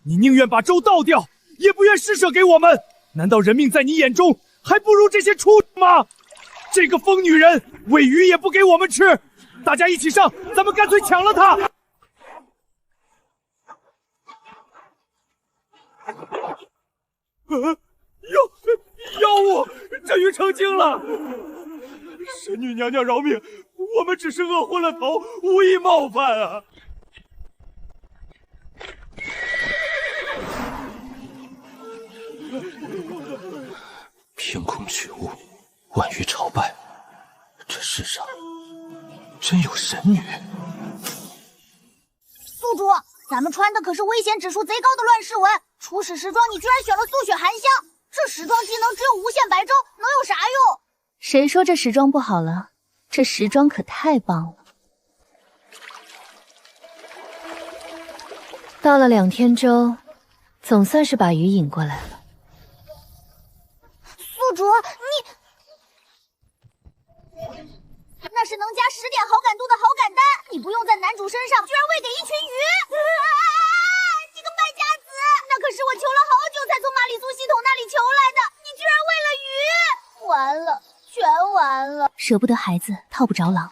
你宁愿把粥倒掉，也不愿施舍给我们。难道人命在你眼中还不如这些畜生吗？这个疯女人，喂鱼也不给我们吃。大家一起上，咱们干脆抢了她！妖物，这鱼成精了！神女娘娘饶命，我们只是饿昏了头，无意冒犯啊！凭空取物，万鱼朝拜，这世上真有神女。宿主，咱们穿的可是危险指数贼高的乱世文，初始时装你居然选了素雪含香，这时装技能只有无限白粥，能有啥用？谁说这时装不好了？这时装可太棒了。倒了2天粥，总算是把鱼引过来了。宿主，那是能加10点好感度的好感丹，你不用在男主身上，居然喂给一群鱼！你个败家子！那可是我求了好久才从玛里苏系统那里求来的，你居然喂了鱼！完了，全完了！舍不得孩子，套不着狼。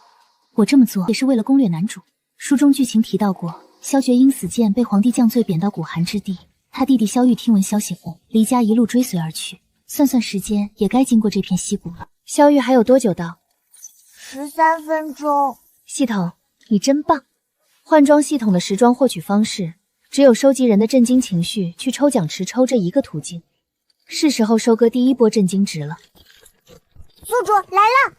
我这么做也是为了攻略男主。书中剧情提到过，萧决因死谏被皇帝降罪贬到古寒之地，他弟弟萧玉听闻消息后，离家一路追随而去。算算时间，也该经过这片溪谷了。萧玉还有多久到？13分钟。系统，你真棒！换装系统的时装获取方式，只有收集人的震惊情绪，去抽奖池抽这一个途径。是时候收割第1波震惊值了。宿主来了！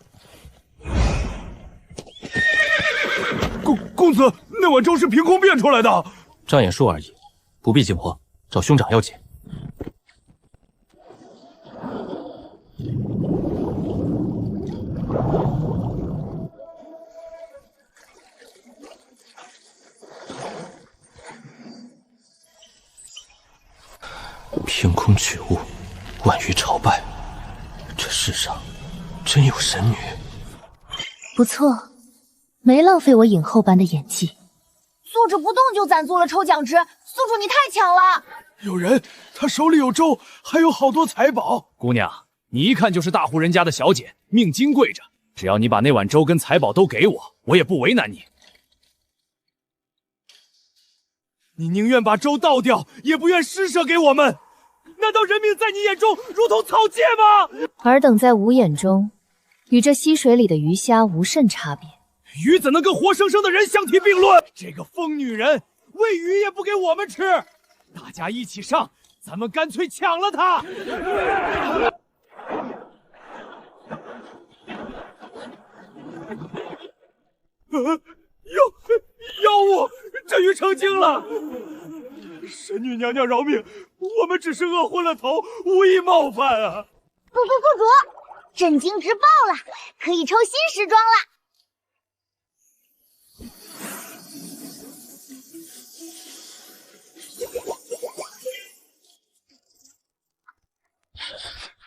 公子，那碗粥是凭空变出来的，障眼术而已，不必惊慌，找兄长要紧。凭空取物，万鱼朝拜，这世上真有神女。不错，没浪费我影后般的演技。宿主不动就攒足了抽奖值，宿主你太强了！有人，他手里有粥，还有好多财宝。姑娘，你一看就是大户人家的小姐，命金贵着。只要你把那碗粥跟财宝都给我，我也不为难你。你宁愿把粥倒掉，也不愿施舍给我们。难道人命在你眼中如同草芥吗？尔等在吾眼中，与这溪水里的鱼虾无甚差别。鱼怎能跟活生生的人相提并论？这个疯女人，喂鱼也不给我们吃。大家一起上，咱们干脆抢了她！妖物，这鱼成精了！神女娘娘饶命，我们只是饿昏了头，无意冒犯啊！宿主，震惊值爆了，可以抽新时装了！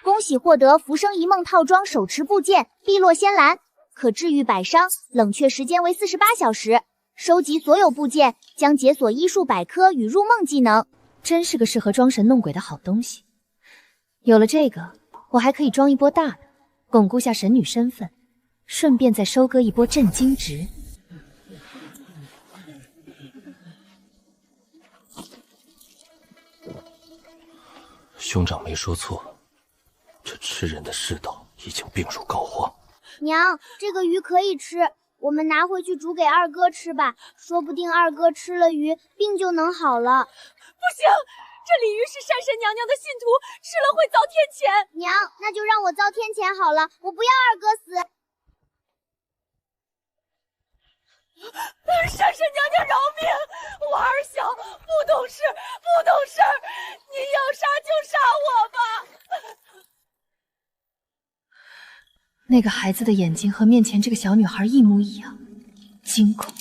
恭喜获得浮生一梦套装手持部件碧落仙兰，可治愈百伤，冷却时间为48小时。收集所有部件将解锁医术百科与入梦技能，真是个适合装神弄鬼的好东西。有了这个，我还可以装一波大的，巩固下神女身份，顺便再收割一波震惊值。兄长没说错，这吃人的世道已经病入膏肓。娘，这个鱼可以吃，我们拿回去煮给二哥吃吧，说不定二哥吃了鱼，病就能好了。不行，这鲤鱼是山神娘娘的信徒，吃了会遭天谴。娘，那就让我遭天谴好了，我不要二哥死。山神娘娘饶命！我儿小，不懂事，你要杀就杀我吧！那个孩子的眼睛和面前这个小女孩一模一样，惊恐、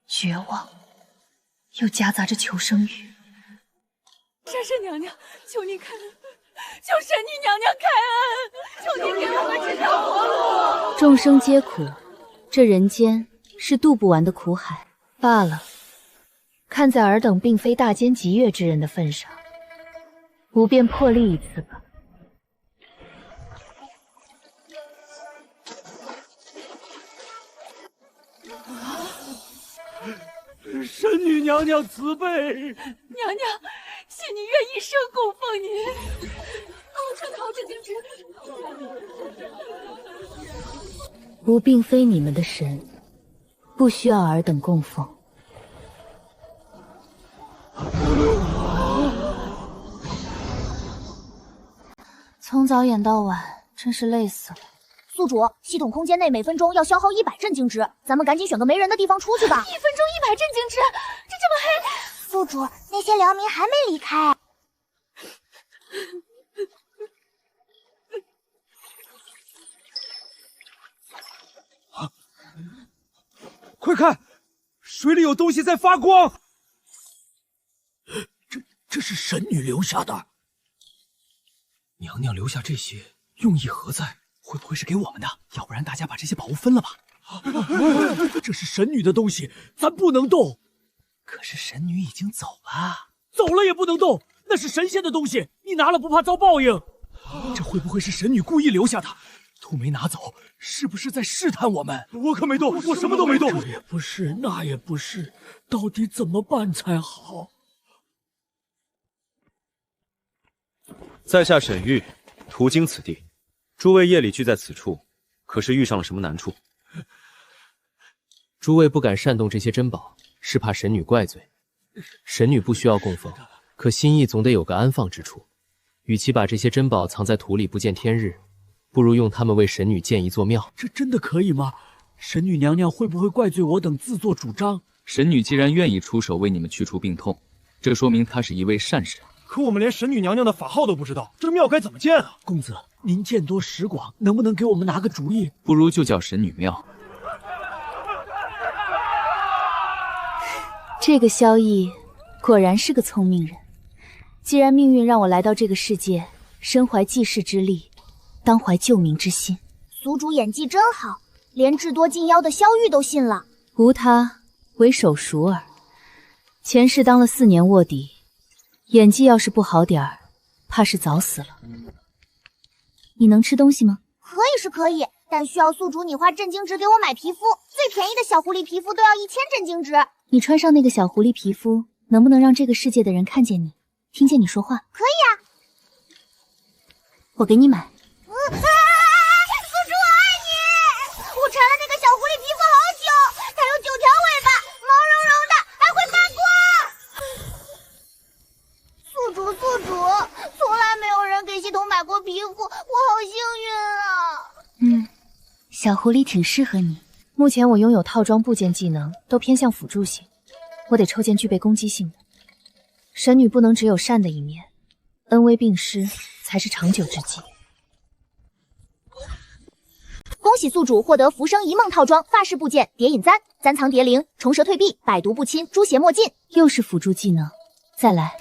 绝望，又夹杂着求生欲。山神娘娘，求你开恩，求神女娘娘开恩，求你给我们指条活路。众生皆苦，这人间是渡不完的苦海罢了。看在尔等并非大奸极越之人的份上，吾便破例一次吧。神女娘娘慈悲，娘娘，信你愿一生供奉您。逃这精直。吾并非你们的神，不需要尔等供奉。从早演到晚，真是累死了。宿主，系统空间内每分钟要消耗100镇精值，咱们赶紧选个没人的地方出去吧。1分钟100镇精值，这么黑？宿主，那些良民还没离开。快看，水里有东西在发光。这是神女留下的。娘娘留下这些，用意何在？会不会是给我们的？要不然大家把这些宝物分了吧。这是神女的东西，咱不能动。可是神女已经走了，走了也不能动，那是神仙的东西，你拿了不怕遭报应？这会不会是神女故意留下的？都没拿走，是不是在试探我们？我可没动，我什么都没动。这也不是，那也不是，到底怎么办才好？在下沈玉，途经此地，诸位夜里聚在此处，可是遇上了什么难处？诸位不敢擅动这些珍宝，是怕神女怪罪。神女不需要供奉，可心意总得有个安放之处。与其把这些珍宝藏在土里不见天日，不如用它们为神女建一座庙。这真的可以吗？神女娘娘会不会怪罪我等自作主张？神女既然愿意出手为你们去除病痛，这说明她是一位善神。可我们连神女娘娘的法号都不知道，这庙该怎么建啊？公子，您见多识广，能不能给我们拿个主意？不如就叫神女庙。这个萧逸果然是个聪明人。既然命运让我来到这个世界，身怀济世之力，当怀救民之心。宿主演技真好，连智多近妖的萧玉都信了。无他，唯手熟耳。前世当了4年卧底，演技要是不好点儿，怕是早死了。你能吃东西吗？可以是可以，但需要宿主你花镇精值给我买皮肤，最便宜的小狐狸皮肤都要1000镇精值。你穿上那个小狐狸皮肤，能不能让这个世界的人看见你，听见你说话？可以啊，我给你买。宿主我爱你！我缠了那个小狐狸皮肤好久，它有9条尾巴，毛茸茸的，还会发光。宿主，从来没有人给系统买过皮肤，我好幸运啊！小狐狸挺适合你。目前我拥有套装部件技能都偏向辅助型，我得抽件具备攻击性的。神女不能只有善的一面，恩威并施才是长久之计。恭喜宿主获得浮生一梦套装发饰部件谍影簪、簪藏蝶灵、虫蛇退避、百毒不侵、诛邪莫近。又是辅助技能，再来。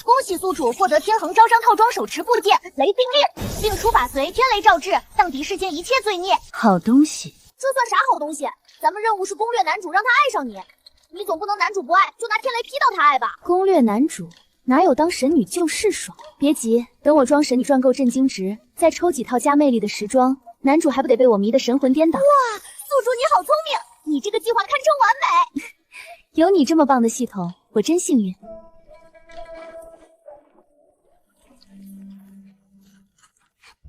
恭喜宿主获得天恒招商套装手持部件雷冰令，令出法随天雷照至，荡涤世间一切罪孽。好东西。这算啥好东西？咱们任务是攻略男主，让他爱上你。你总不能男主不爱就拿天雷劈到他爱吧？攻略男主哪有当神女就是爽？别急，等我装神女赚够镇精值，再抽几套加魅力的时装，男主还不得被我迷得神魂颠倒？哇，宿主你好聪明，你这个计划堪称完美。有你这么棒的系统，我真幸运。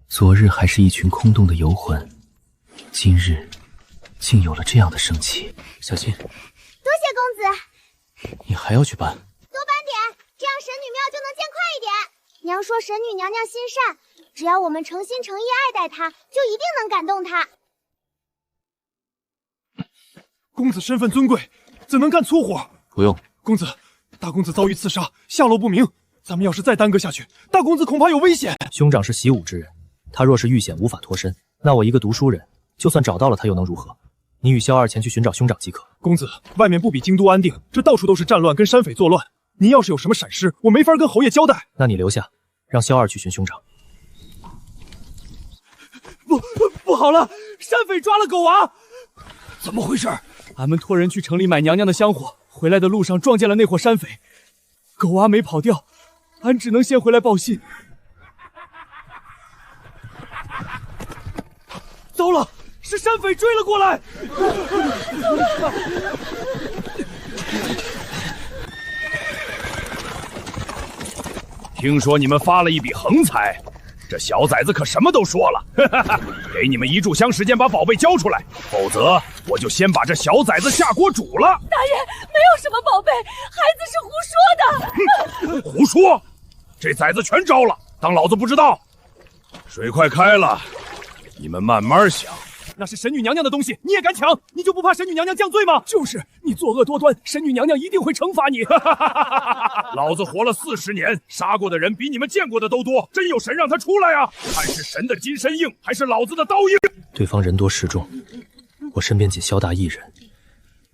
昨日还是一群空洞的游魂，今日竟有了这样的生气。小心！多谢公子。你还要去搬？多搬点，这样神女庙就能建快一点。娘说神女娘娘心善，只要我们诚心诚意爱戴她，就一定能感动她。公子身份尊贵，怎能干粗活？不用。公子，大公子遭遇刺杀，下落不明，咱们要是再耽搁下去，大公子恐怕有危险。兄长是习武之人，他若是遇险无法脱身，那我一个读书人，就算找到了他又能如何？你与萧二前去寻找兄长即可。公子，外面不比京都安定，这到处都是战乱跟山匪作乱。您要是有什么闪失，我没法跟侯爷交代。那你留下，让萧二去寻兄长。不好了，山匪抓了狗王！怎么回事？俺们托人去城里买娘娘的香火，回来的路上撞见了那伙山匪，狗阿没跑掉，俺只能先回来报信。糟了，是山匪追了过来！听说你们发了一笔横财，这小崽子可什么都说了，给你们1炷香时间把宝贝交出来，否则我就先把这小崽子下锅煮了。大爷，没有什么宝贝，孩子是胡说的。胡说！这崽子全招了，当老子不知道？水快开了，你们慢慢想。那是神女娘娘的东西，你也敢抢？你就不怕神女娘娘降罪吗？就是你作恶多端，神女娘娘一定会惩罚你。老子活了40年，杀过的人比你们见过的都多，真有神让他出来啊！看是神的金身硬，还是老子的刀硬？对方人多势众，我身边仅萧大一人，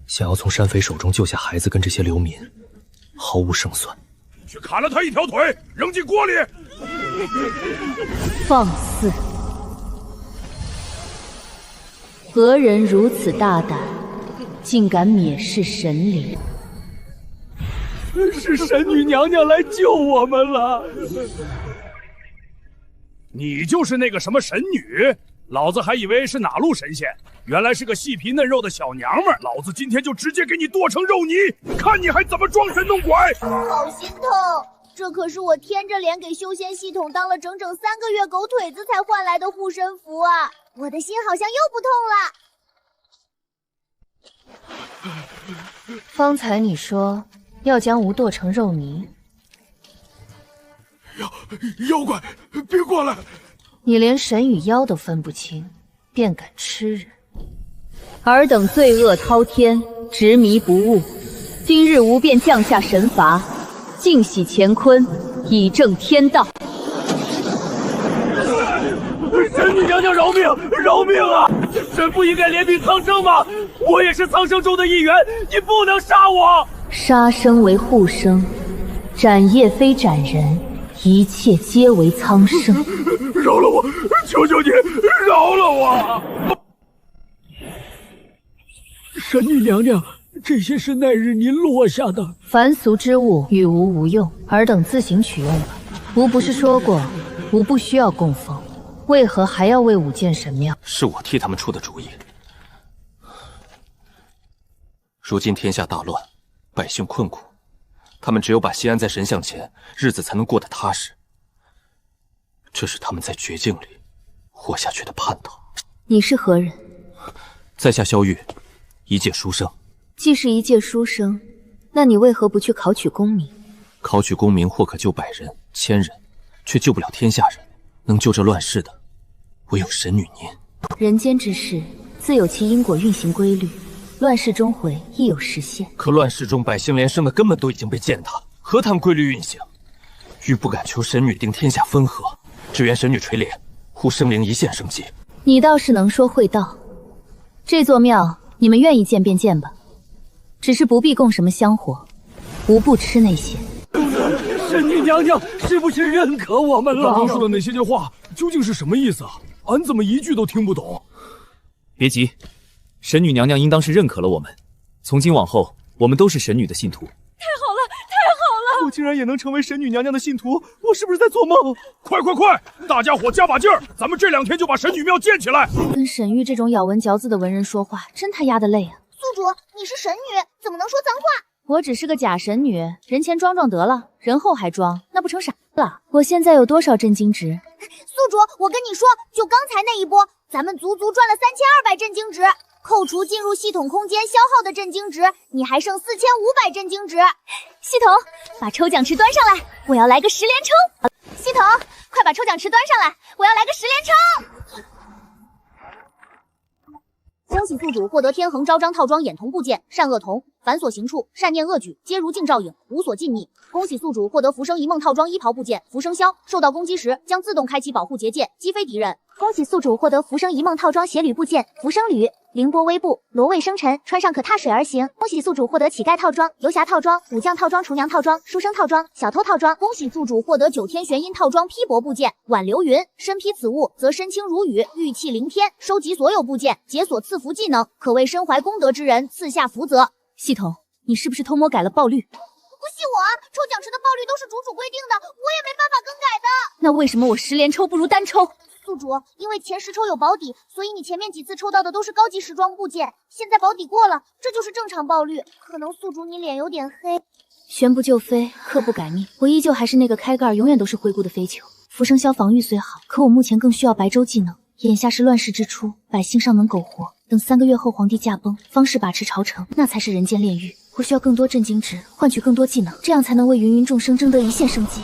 想要从山匪手中救下孩子跟这些流民，毫无胜算。去砍了他一条腿，扔进锅里。放肆！何人如此大胆，竟敢蔑视神灵？是神女娘娘来救我们了。你就是那个什么神女？老子还以为是哪路神仙，原来是个细皮嫩肉的小娘们儿。老子今天就直接给你剁成肉泥，看你还怎么装神弄鬼！好心痛，这可是我舔着脸给修仙系统当了整整3个月狗腿子才换来的护身符啊！我的心好像又不痛了。方才你说要将吾剁成肉泥，妖怪，别过来！你连神与妖都分不清，便敢吃人？尔等罪恶滔天，执迷不悟，今日吾便降下神罚，净洗乾坤，以正天道。神女娘娘饶命！饶命啊！神不应该怜悯苍生吗？我也是苍生中的一员，你不能杀我！杀生为护生，斩业非斩人，一切皆为苍生。饶了我！求求你，饶了我！神女娘娘，这些是那日您落下的凡俗之物，与吾无用，尔等自行取用吧。吾不是说过，吾不需要供奉。为何还要为吾建神庙？是我替他们出的主意。如今天下大乱，百姓困苦，他们只有把心安在神像前，日子才能过得踏实。这是他们在绝境里活下去的盼头。你是何人？在下萧玉，一介书生。既是一介书生，那你为何不去考取功名？考取功名或可救100人、1000人，却救不了天下人。能救这乱世的，唯有神女您。人间之事自有其因果运行规律，乱世终回亦有时限。可乱世中百姓连生的根本都已经被践踏，何谈规律运行？欲不敢求神女定天下分合，只愿神女垂怜，护生灵一线生机。你倒是能说会道。这座庙你们愿意建便建吧，只是不必供什么香火，吾不吃那些。神女娘娘是不是认可我们了？刚刚说的那些话究竟是什么意思啊？俺怎么一句都听不懂？别急，神女娘娘应当是认可了我们，从今往后我们都是神女的信徒。太好了，太好了！我竟然也能成为神女娘娘的信徒，我是不是在做梦？快快快，大家伙加把劲儿，咱们这2天就把神女庙建起来。跟沈玉这种咬文嚼字的文人说话，真他丫的累啊！宿主，你是神女，怎么能说脏话？我只是个假神女，人前装装得了，人后还装，那不成傻了？我现在有多少震惊值？宿主，我跟你说，就刚才那一波，咱们足足赚了3200震惊值，扣除进入系统空间消耗的震惊值，你还剩4500震惊值。系统，把抽奖池端上来，我要来个10连抽！系统，快把抽奖池端上来，我要来个10连抽！恭喜宿主获得天恒昭彰套装眼瞳部件、善恶瞳。凡所行处，善念恶举，皆如镜照影，无所尽逆。恭喜宿主获得浮生一梦套装衣袍部件浮生箫，受到攻击时将自动开启保护结界，击飞敌人。恭喜宿主获得浮生一梦套装鞋履部件浮生履，凌波微步，罗卫生尘，穿上可踏水而行。恭喜宿主获得乞丐套装、游侠套装、武将套装、厨娘套装、书生套装、小偷套装。恭喜宿主获得九天玄阴套装披帛部件挽流云，身披此物则身轻如雨，玉气凌天。收集所有部件，解锁赐福技能，可为身怀功德之人赐下福泽。系统，你是不是偷摸改了爆率？不信我啊！抽奖池的爆率都是主规定的，我也没办法更改的。那为什么我10连抽不如单抽？宿主，因为前10抽有保底，所以你前面几次抽到的都是高级时装部件，现在保底过了，这就是正常爆率。可能宿主你脸有点黑。宣不就飞，刻不改命，我依旧还是那个开盖永远都是灰姑的飞球。浮生消防御虽好，可我目前更需要白粥技能。眼下是乱世之初，百姓尚能苟活，等3个月后皇帝驾崩，方士把持朝臣，那才是人间炼狱。我需要更多震惊值，换取更多技能，这样才能为芸芸众生争得一线生机。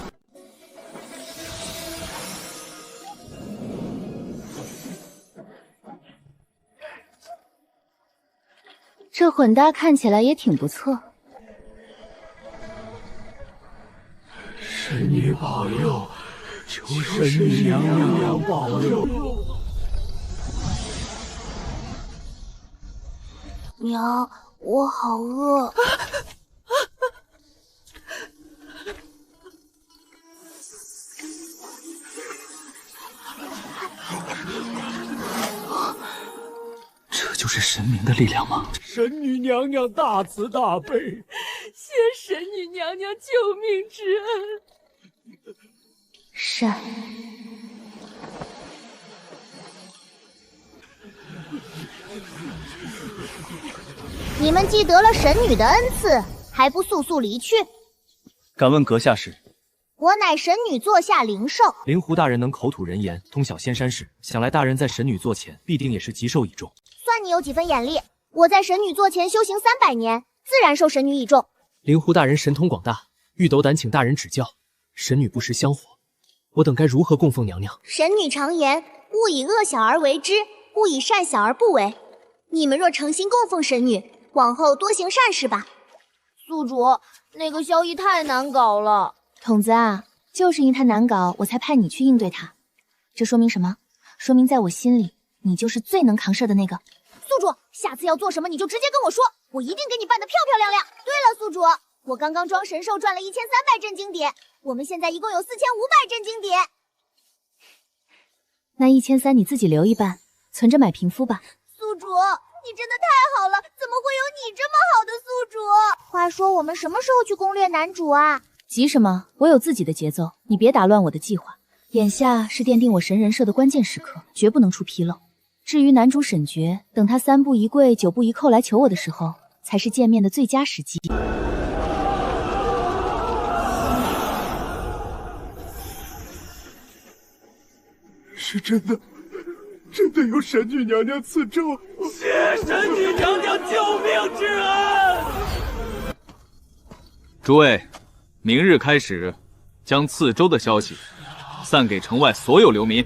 这混搭看起来也挺不错。神女保佑，求神女娘娘保佑。娘，我好饿。这就是神明的力量吗？神女娘娘大慈大悲，谢神女娘娘救命之恩。善。你们既得了神女的恩赐，还不速速离去？敢问阁下是？我乃神女座下灵兽。灵狐大人能口吐人言，通晓仙山事，想来大人在神女座前必定也是极受倚重。算你有几分眼力，我在神女座前修行300年，自然受神女倚重。灵狐大人神通广大，欲斗胆请大人指教。神女不识香火，我等该如何供奉娘娘？神女常言，勿以恶小而为之，勿以善小而不为。你们若诚心供奉神女，往后多行善事吧。宿主，那个萧逸太难搞了。筒子啊，就是因他难搞，我才派你去应对他。这说明什么？说明在我心里，你就是最能扛事的那个。宿主，下次要做什么你就直接跟我说，我一定给你办得漂漂亮亮。对了，宿主，我刚刚装神兽赚了1300震惊点，我们现在一共有4500震惊点。那1300你自己留一半，存着买平肤吧。宿主，你真的太好了，怎么会有你这么好的宿主？话说我们什么时候去攻略男主啊？急什么？我有自己的节奏，你别打乱我的计划。眼下是奠定我神人设的关键时刻，绝不能出纰漏。至于男主沈爵，等他3步一跪9步一叩来求我的时候，才是见面的最佳时机。是真的，真的有神女娘娘赐咒，谢神女娘娘救命之恩。诸位，明日开始，将赐州的消息散给城外所有流民。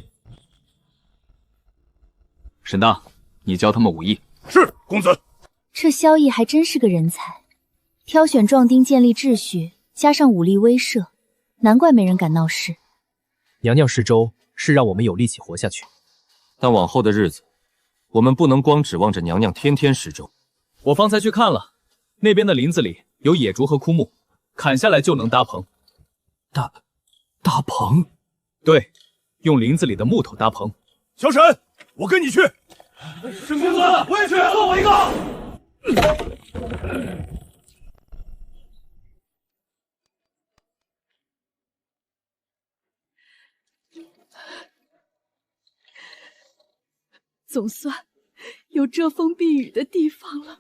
沈大，你教他们武艺。是，公子。这萧逸还真是个人才，挑选壮丁建立秩序，加上武力威慑，难怪没人敢闹事。娘娘施粥，是让我们有力气活下去。但往后的日子，我们不能光指望着娘娘天天施粥。我方才去看了，那边的林子里有野竹和枯木，砍下来就能搭棚。搭棚？对，用林子里的木头搭棚。小沈，我跟你去。沈公子，我也去，做我一个。总算有遮风避雨的地方了。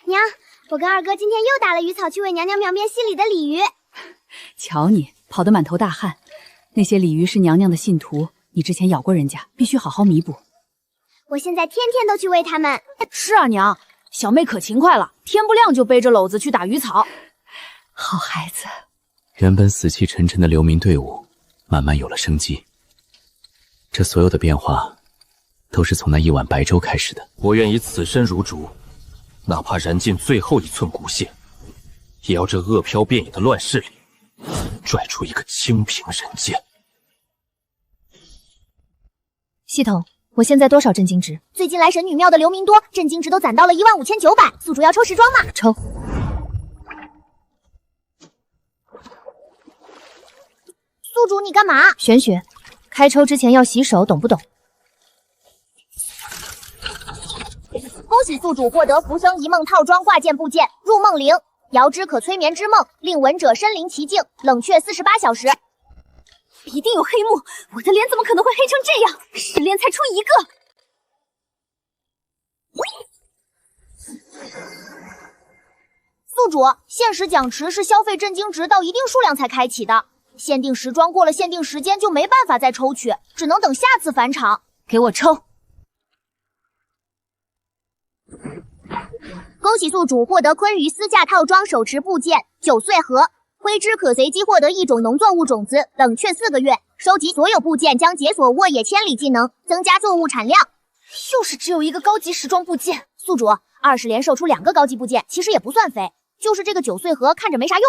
娘，我跟二哥今天又打了鱼草去为娘娘描面心里的鲤鱼。瞧你跑得满头大汗，那些鲤鱼是娘娘的信徒，你之前咬过人家，必须好好弥补。我现在天天都去喂它们。是啊，娘，小妹可勤快了，天不亮就背着篓子去打鱼草。好孩子。原本死气沉沉的流民队伍，慢慢有了生机。这所有的变化，都是从那一碗白粥开始的。我愿以此身如主，哪怕燃尽最后一寸骨血，也要这恶飘遍野的乱世里，拽出一个清平人间。系统，我现在多少震惊值？最近来神女庙的流民多，震惊值都攒到了15900。宿主要抽时装吗？抽。宿主你干嘛？玄学，开抽之前要洗手，懂不懂？恭喜宿主获得浮生一梦套装挂件部件，入梦铃，遥知可催眠之梦，令闻者身临其境，冷却48小时。一定有黑幕，我的脸怎么可能会黑成这样？10连才出一个。宿主，限时奖池是消费震惊值到一定数量才开启的，限定时装过了限定时间就没办法再抽取，只能等下次返场。给我抽！恭喜宿主获得昆鱼丝架套装手持部件9岁盒，挥之可随机获得一种农作物种子，冷却4个月。收集所有部件将解锁沃野千里技能，增加作物产量。又是只有一个高级时装部件。宿主，20连售出2个高级部件，其实也不算肥，就是这个9岁盒看着没啥用。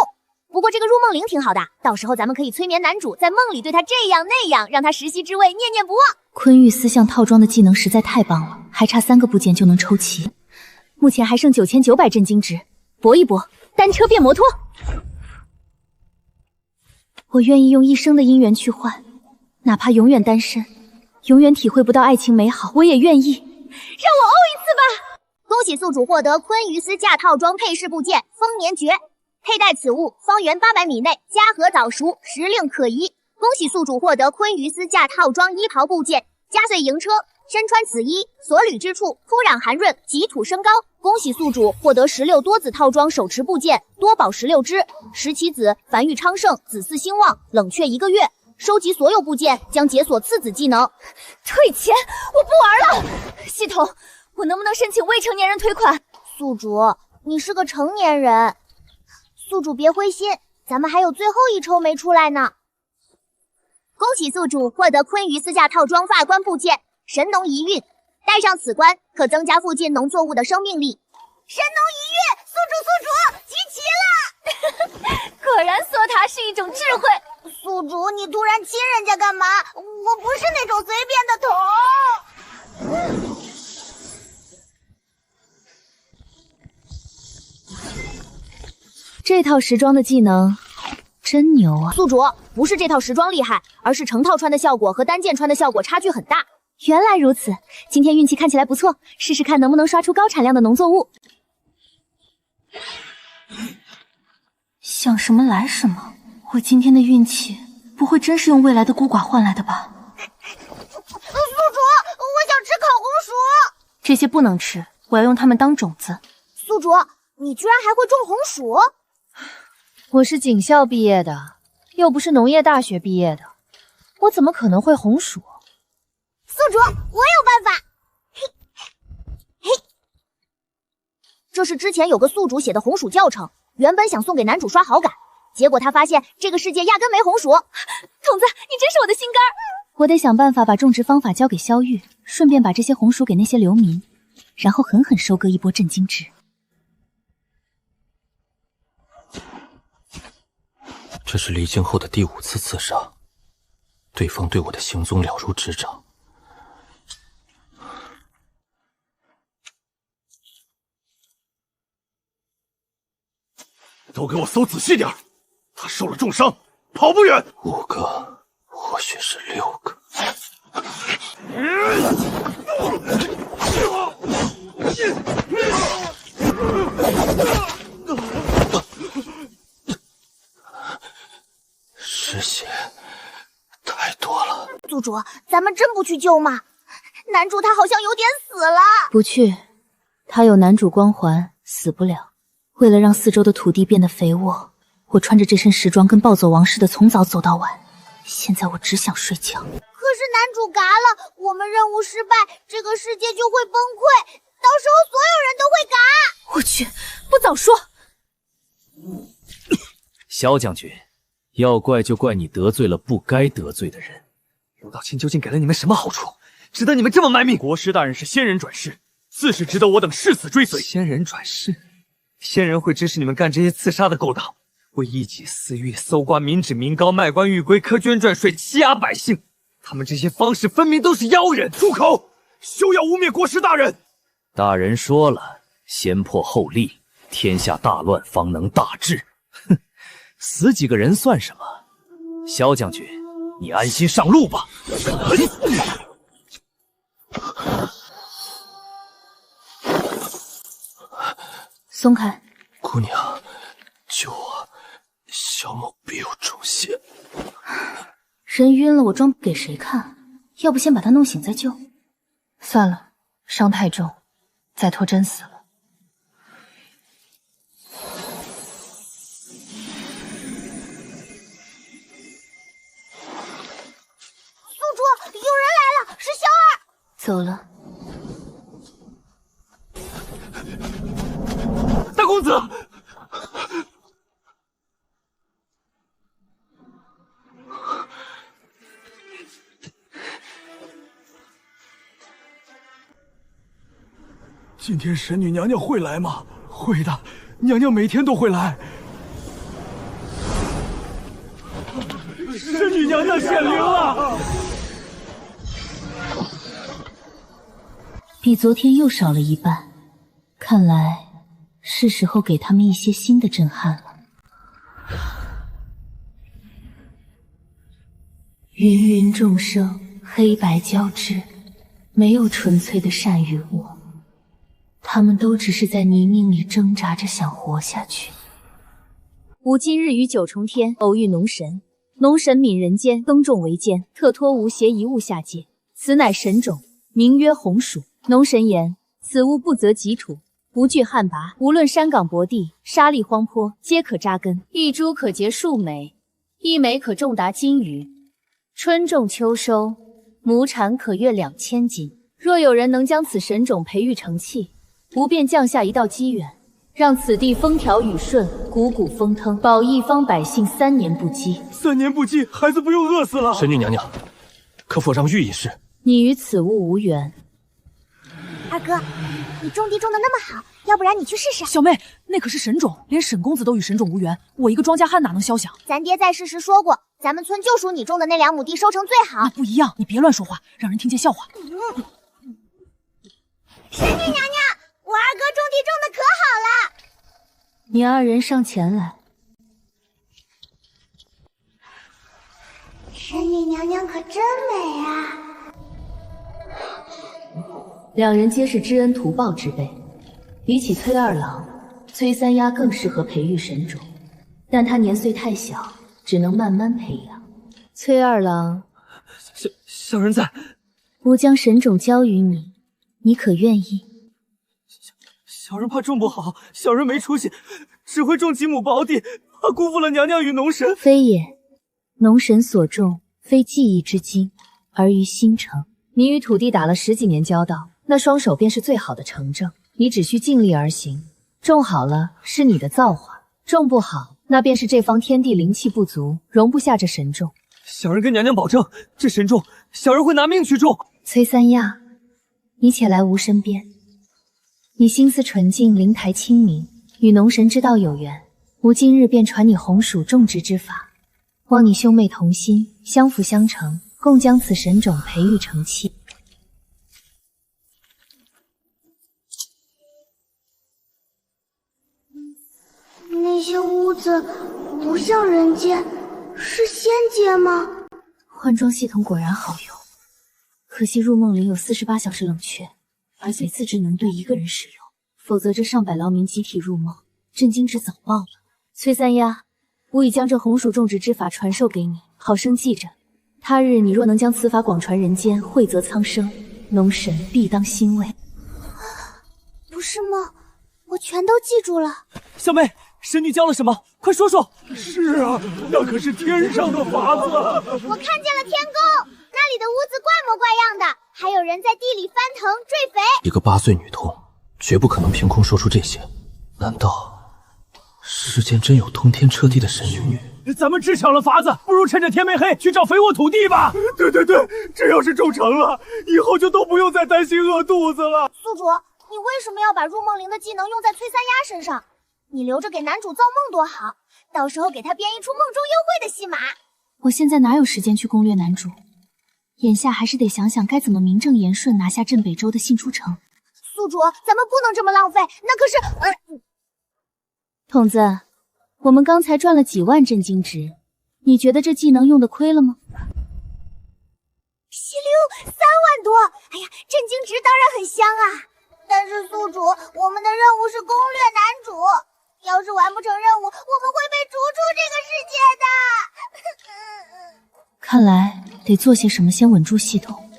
不过这个入梦铃挺好的，到时候咱们可以催眠男主，在梦里对他这样那样，让他食髓知味，念念不忘。昆玉丝像套装的技能实在太棒了，还差3个部件就能抽齐。目前还剩9900震惊值，搏一搏，单车变摩托。我愿意用一生的姻缘去换，哪怕永远单身，永远体会不到爱情美好，我也愿意。让我欧一次吧！恭喜宿主获得昆鱼丝架套装配饰部件丰年诀，佩戴此物，方圆800米内家和早熟，时令可疑。恭喜宿主获得昆鱼丝架套装衣袍部件加穗迎车，身穿此衣，所履之处突壤寒润，极土升高。恭喜宿主获得16多子套装手持部件多宝16只，石棋子繁育昌盛，子嗣兴旺，冷却1个月。收集所有部件将解锁次子技能。退钱，我不玩了。系统，我能不能申请未成年人退款？宿主，你是个成年人。宿主别灰心，咱们还有最后一抽没出来呢。恭喜宿主获得昆鱼丝架套装发冠部件神农一运，戴上此冠可增加附近农作物的生命力。神农一运，宿主集齐了！果然索塔是一种智慧。宿主，你突然亲人家干嘛？我不是那种随便的头。这套时装的技能真牛啊！宿主，不是这套时装厉害，而是成套穿的效果和单件穿的效果差距很大。原来如此，今天运气看起来不错，试试看能不能刷出高产量的农作物。想什么来什么，我今天的运气不会真是用未来的孤寡换来的吧？宿主，我想吃烤红薯。这些不能吃，我要用它们当种子。宿主，你居然还会种红薯？我是警校毕业的，又不是农业大学毕业的，我怎么可能会红薯？宿主，我有办法。嘿，嘿，这是之前有个宿主写的红薯教程，原本想送给男主刷好感，结果他发现这个世界压根没红薯。筒子，你真是我的心肝儿！我得想办法把种植方法交给萧玉，顺便把这些红薯给那些流民，然后狠狠收割一波震惊值。这是离境后的第5次刺杀，对方对我的行踪了如指掌。都给我搜仔细点，他受了重伤，跑不远。5个，或许是6个。失血太多了。宿主，咱们真不去救吗？男主他好像有点死了。不去，他有男主光环，死不了。为了让四周的土地变得肥沃，我穿着这身时装跟暴走王似的从早走到晚。现在我只想睡觉。可是男主嘎了，我们任务失败，这个世界就会崩溃，到时候所有人都会嘎。我去，不早说。萧将军，要怪就怪你得罪了不该得罪的人。刘道清究竟给了你们什么好处，值得你们这么卖命？国师大人是仙人转世，自是值得我等誓死追随。仙人转世，仙人会支持你们干这些刺杀的勾当，为一己私欲，搜刮民脂民膏，卖官鬻龟，苛捐赚税，欺压百姓。他们这些方式分明都是妖人！住口！休要污蔑国师大人！大人说了，先破后立，天下大乱方能大治。哼，死几个人算什么？萧将军，你安心上路吧。松开！姑娘，救我！萧某必有重谢。人晕了，我装给谁看？要不先把他弄醒再救？算了，伤太重，再拖真死了。宿主，有人来了，是小二。走了。大公子。今天神女娘娘会来吗？会的，娘娘每天都会来。神女娘娘显灵了！比昨天又少了一半，看来是时候给他们一些新的震撼了。芸芸众生，黑白交织，没有纯粹的善与恶。他们都只是在泥泞里挣扎着想活下去。吾今日于九重天偶遇农神，农神悯人间，耕种为艰，特托吾携一物下界，此乃神种，名曰红薯。农神言：此物不择己土，不惧旱魃，无论山岗薄地、沙砾荒坡，皆可扎根。一株可结数枚，一枚可重达斤余。春种秋收，亩产可越2000斤。若有人能将此神种培育成器，吾便降下一道机缘，让此地风调雨顺，谷谷丰腾，保一方百姓3年不饥。3年不饥，孩子不用饿死了。神女娘娘，可否让玉一试？你与此物无缘。二哥，你种地种得那么好，要不然你去试试。小妹，那可是神种，连沈公子都与神种无缘，我一个庄稼汉哪能肖想？咱爹在世时说过，咱们村就属你种的那2亩地收成最好。那不一样，你别乱说话，让人听见笑话。神女娘娘，我二哥种地种得可好了。你二人上前来。神女娘娘可真美啊！两人皆是知恩图报之辈，比起崔二郎，崔三丫更适合培育神种，但他年岁太小，只能慢慢培养。崔二郎，小人在。吾将神种交于你，你可愿意？小人怕种不好，小人没出息，只会种几亩薄地，怕辜负了娘娘与农神。非也，农神所种非技艺之精，而于心诚。你与土地打了10几年交道，那双手便是最好的成正。你只需尽力而行，种好了是你的造化，种不好，那便是这方天地灵气不足，容不下这神种。小人跟娘娘保证，这神种小人会拿命去种。崔三丫，你且来吾身边。你心思纯净，灵台清明，与农神之道有缘。吾今日便传你红薯种植之法，望你兄妹同心，相辅相成，共将此神种培育成器。那些屋子不像人间，是仙界吗？换装系统果然好用，可惜入梦灵有48小时冷却，而且次只能对一个人使用，否则这上百劳民集体入梦，震惊值早爆了。崔三丫，吾已将这红薯种植之法传授给你，好生记着。他日你若能将此法广传人间，惠泽苍生，农神必当欣慰。不是梦，我全都记住了。小妹，神女教了什么？快说说。是啊，那可是天上的法子。我看见了天宫，那里的屋子怪模怪样的，还有人在地里翻腾坠肥。一个8岁女童，绝不可能凭空说出这些。难道世间真有通天彻地的神女？咱们只抢了法子，不如趁着天没黑去找肥沃土地吧。对，这要是种成了，以后就都不用再担心饿肚子了。宿主，你为什么要把入梦灵的技能用在崔三丫身上？你留着给男主造梦多好，到时候给他编一出梦中幽会的戏码。我现在哪有时间去攻略男主？眼下还是得想想该怎么名正言顺拿下镇北州的信出城。宿主，咱们不能这么浪费，那可是……筒子，我们刚才赚了几万震惊值，你觉得这技能用的亏了吗？吸溜3万多！哎呀，震惊值当然很香啊！但是宿主，我们的任务是攻略男主，要是完不成任务，我们会被逐出这个世界的。看来得做些什么先稳住系统，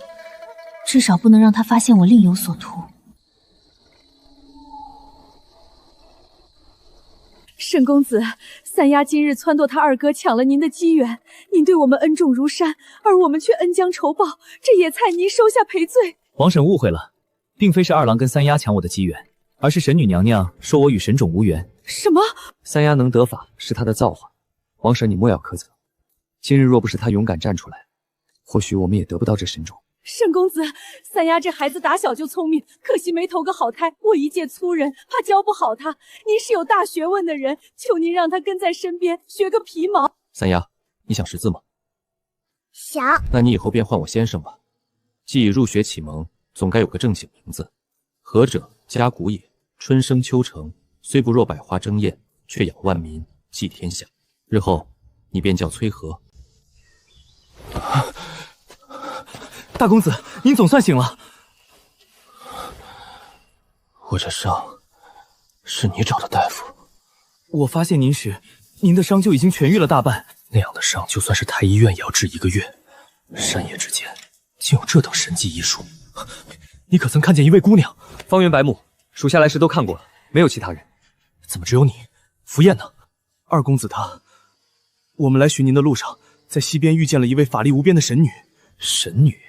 至少不能让他发现我另有所图。沈公子，三丫今日撺掇他二哥抢了您的机缘，您对我们恩重如山，而我们却恩将仇报，这也菜您收下赔罪。王婶误会了，并非是二郎跟三丫抢我的机缘，而是神女娘娘说我与神种无缘。什么？三丫能得法是她的造化，王婶你莫要苛责。今日若不是她勇敢站出来，或许我们也得不到这神种。沈公子，三丫这孩子打小就聪明，可惜没投个好胎。我一介粗人，怕教不好他。您是有大学问的人，求您让他跟在身边学个皮毛。三丫，你想识字吗？想。那你以后便唤我先生吧。既已入学启蒙，总该有个正经名字。和者家谷也，春生秋成，虽不若百花争艳，却养万民，济天下。日后你便叫崔和。大公子，您总算醒了。我这伤是你找的大夫。我发现您时，您的伤就已经痊愈了大半。那样的伤，就算是太医院也要治1个月。山野之间，竟有这等神迹医术。你可曾看见一位姑娘？方圆百亩，属下来时都看过了，没有其他人。怎么只有你？福燕呢？二公子他……我们来寻您的路上，在西边遇见了一位法力无边的神女。神女？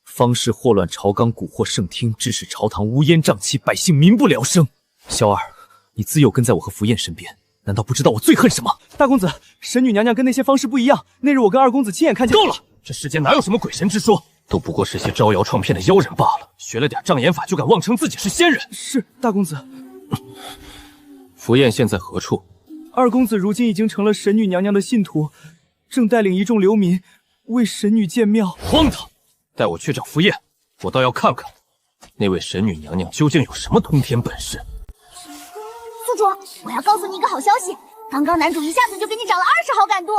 方士祸乱朝纲，蛊惑圣听，致使朝堂乌烟瘴气，百姓民不聊生。萧儿，你自幼跟在我和福燕身边，难道不知道我最恨什么？大公子，神女娘娘跟那些方士不一样。那日我跟二公子亲眼看见。够了！这世间哪有什么鬼神之说？都不过是些招摇撞骗的妖人罢了。学了点障眼法，就敢妄称自己是仙人？是大公子。福燕现在何处？二公子如今已经成了神女娘娘的信徒，正带领一众流民为神女建庙。荒唐！带我去找福燕，我倒要看看那位神女娘娘究竟有什么通天本事。宿主，我要告诉你一个好消息，刚刚男主一下子就给你涨了20好感度。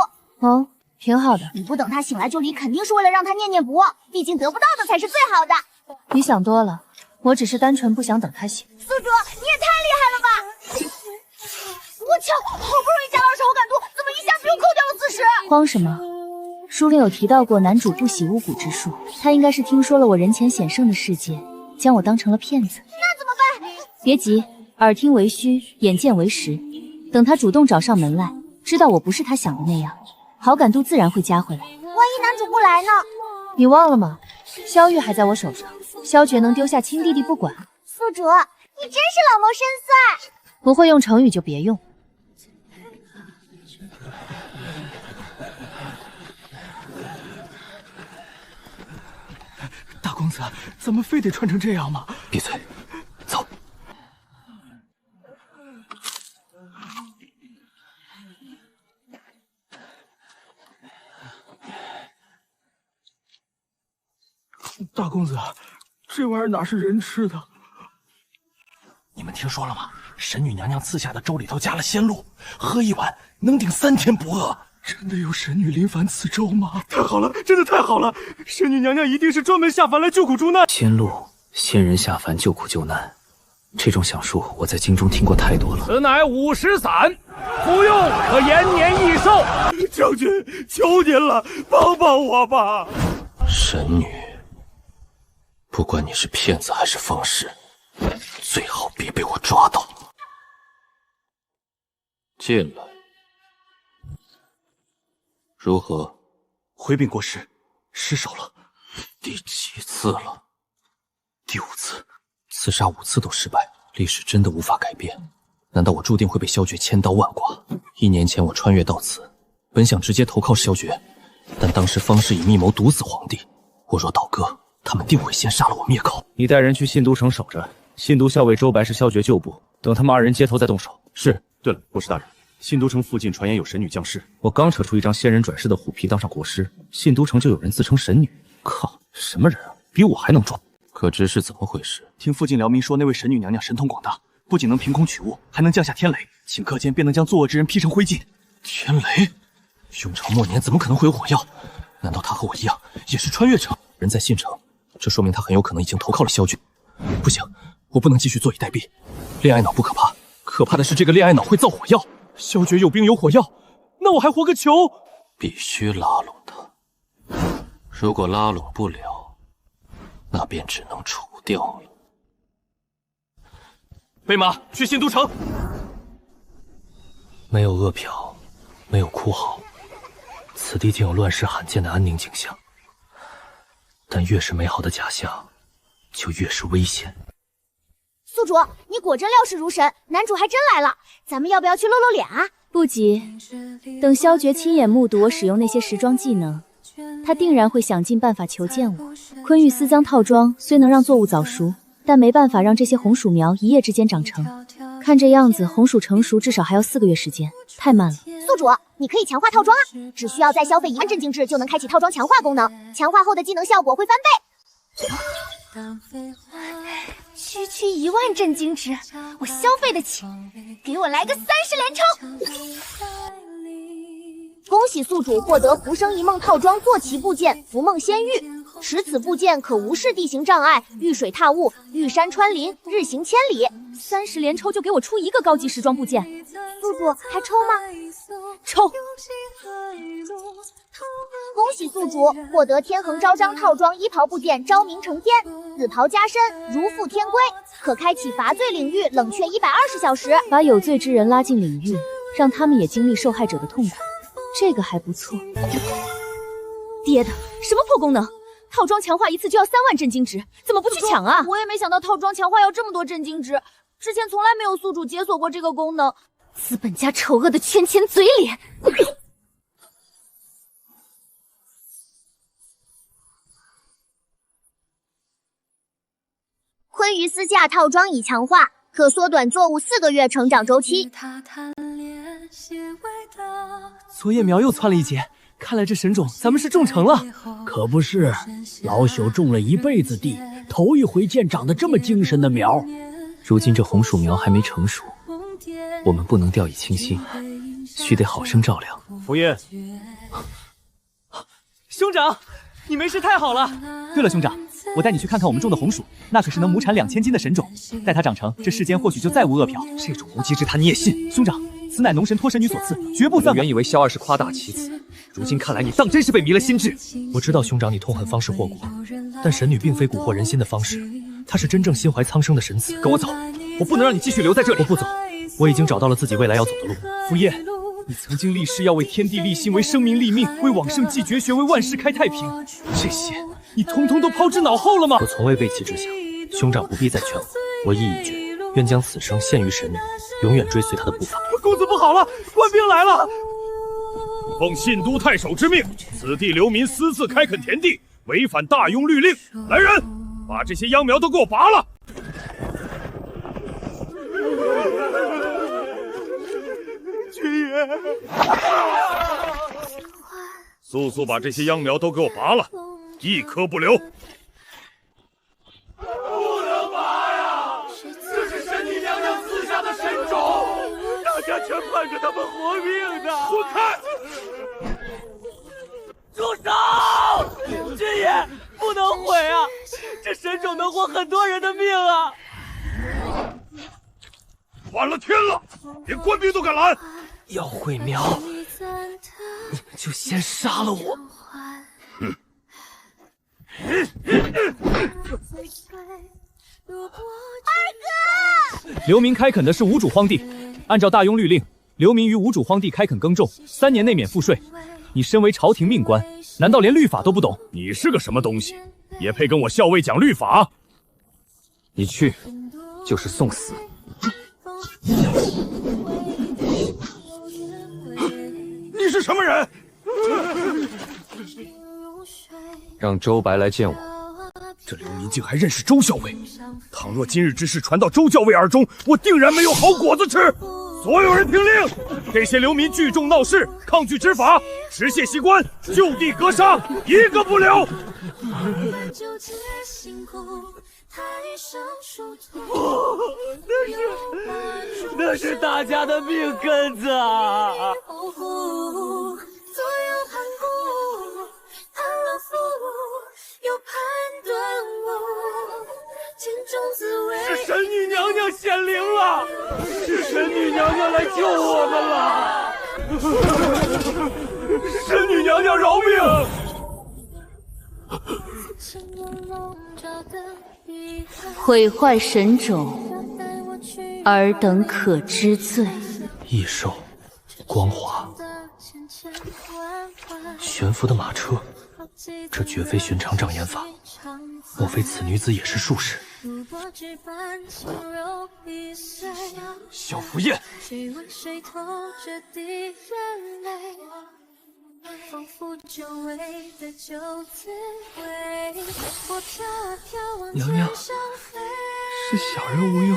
哦，挺好的。你不等他醒来就离，肯定是为了让他念念不忘，毕竟得不到的才是最好的。你想多了，我只是单纯不想等他醒。宿主，你也太厉害了吧！我操，好不容易加了20好感度，怎么一下子又扣掉了40？慌什么？书里有提到过男主不喜巫蛊之术，他应该是听说了我人前显圣的事件，将我当成了骗子。那怎么办？别急，耳听为虚，眼见为实。等他主动找上门来，知道我不是他想的那样，好感度自然会加回来。万一男主不来呢？你忘了吗？萧玉还在我手上，萧绝能丢下亲弟弟不管？宿主，你真是老谋深算。不会用成语就别用。大公子，咱们非得穿成这样吗？闭嘴，走。大公子，这玩意儿哪是人吃的？你们听说了吗？神女娘娘赐下的粥里头加了仙露，喝一碗能顶3天不饿。真的有神女临凡赐粥吗？太好了，真的太好了！神女娘娘一定是专门下凡来救苦助难。仙露，仙人下凡救苦救难，这种讲述我在京中听过太多了。此乃午时散，服用可延年益寿。将军，求您了，帮帮我吧！神女，不管你是骗子还是方士，最好别被我抓到。进来。如何？回禀国师，失手了。第几次了？第5次。刺杀5次都失败，历史真的无法改变。难道我注定会被萧绝千刀万剐？1年前我穿越到此，本想直接投靠萧绝，但当时方士以密谋毒死皇帝，我若倒戈，他们定会先杀了我灭口。你带人去信都城守着，信都校尉周白是萧诀旧部，等他们二人接头再动手。是。对了，国师大人，信都城附近传言有神女降世，我刚扯出一张仙人转世的虎皮当上国师，信都城就有人自称神女。靠，什么人啊？比我还能装。可知是怎么回事？听附近辽民说，那位神女娘娘神通广大，不仅能凭空取物，还能降下天雷，顷刻间便能将作恶之人劈成灰烬。天雷？雍城末年怎么可能会有火药？难道他和我一样，也是穿越者？人在信城，这说明他很有可能已经投靠了萧军。不行，我不能继续坐以待毙。恋爱脑不可怕，可怕的是这个恋爱脑会造火药。萧诀有兵有火药，那我还活个球？必须拉拢他。如果拉拢不了，那便只能除掉了。备马去信都城。没有饿殍，没有哭嚎，此地竟有乱世罕见的安宁景象。但越是美好的假象，就越是危险。宿主，你果真料事如神，男主还真来了，咱们要不要去露露脸啊？不急，等萧诀亲眼目睹我使用那些时装技能，他定然会想尽办法求见我。昆玉丝簪套装虽能让作物早熟，但没办法让这些红薯苗一夜之间长成。看这样子，红薯成熟至少还要4个月时间，太慢了。宿主，你可以强化套装啊，只需要再消费1万镇静值就能开启套装强化功能，强化后的技能效果会翻倍。区区1万镇静值，我消费得起，给我来个30连抽！恭喜宿主获得浮生一梦套装坐骑部件浮梦仙域，持此部件可无视地形障碍，遇水踏雾，遇山穿林，日行千里。30连抽就给我出1个高级时装部件，宿主还抽吗？抽！恭喜宿主获得天恒昭彰套装衣袍部件昭明成天，紫袍加身，如负天归，可开启罚罪领域冷却120小时，把有罪之人拉进领域，让他们也经历受害者的痛苦。这个还不错。爹的，什么破功能？套装强化一次就要3万镇静值，怎么不去抢啊？我也没想到套装强化要这么多镇静值，之前从来没有宿主解锁过这个功能。资本家丑恶的圈钱嘴脸！昆鱼丝架套装已强化，可缩短作物4个月成长周期。昨夜苗又窜了一截，看来这神种咱们是种成了。可不是，老朽种了一辈子地，头一回见长得这么精神的苗。如今这红薯苗还没成熟，我们不能掉以轻心，须得好生照料。福叶，兄长，你没事太好了。对了，兄长，我带你去看看我们种的红薯，那可是能亩产2000斤的神种，待它长成，这世间或许就再无饿殍。这种无稽之谈你也信？兄长，此乃农神托神女所赐，绝不散。我原以为萧二是夸大其词，如今看来你当真是被迷了心智。我知道兄长你痛恨方氏祸国，但神女并非蛊惑人心的方式，她是真正心怀苍生的神子。跟我走，我不能让你继续留在这里。我不走，我已经找到了自己未来要走的路。福叶，你曾经立誓要为天地立心，为生民立命，为往圣继绝学，为万世开太平，这些你通通都抛之脑后了吗？我从未背弃之想，兄长不必再劝我，我意已决，愿将此生献于神女，永远追随她的步伐。公子不好了，官兵来了！奉信都太守之命，此地流民私自开垦田地，违反大庸律令。来人，把这些秧苗都给我拔了！军爷，速速把这些秧苗都给我拔了，一颗不留！不能拔呀！这是神女娘娘赐下的神种，大家全盼着他们活命呢！滚开！住手！军爷，不能毁啊！这神种能活很多人的命啊！反了天了，连官兵都敢拦！要毁苗，你们就先杀了我！二哥，流民开垦的是无主荒地，按照大庸律令，流民于无主荒地开垦耕种，3年内免赋税。你身为朝廷命官，难道连律法都不懂？你是个什么东西，也配跟我校尉讲律法？你去，就是送死。你是什么人？让周白来见我，这刘民竟还认识周校尉，倘若今日之事传到周校尉耳中，我定然没有好果子吃。所有人听令，这些流民聚众闹事，抗拒执法，持械袭官，就地格杀，一个不留。那是大家的命根子啊！是神女娘娘显灵了，是神女娘娘来救我们了！神女娘娘饶命！毁坏神种，尔等可知罪。异兽，光华，悬浮的马车，这绝非寻常障眼法，莫非此女子也是术士？小福燕，娘娘，是小人无用，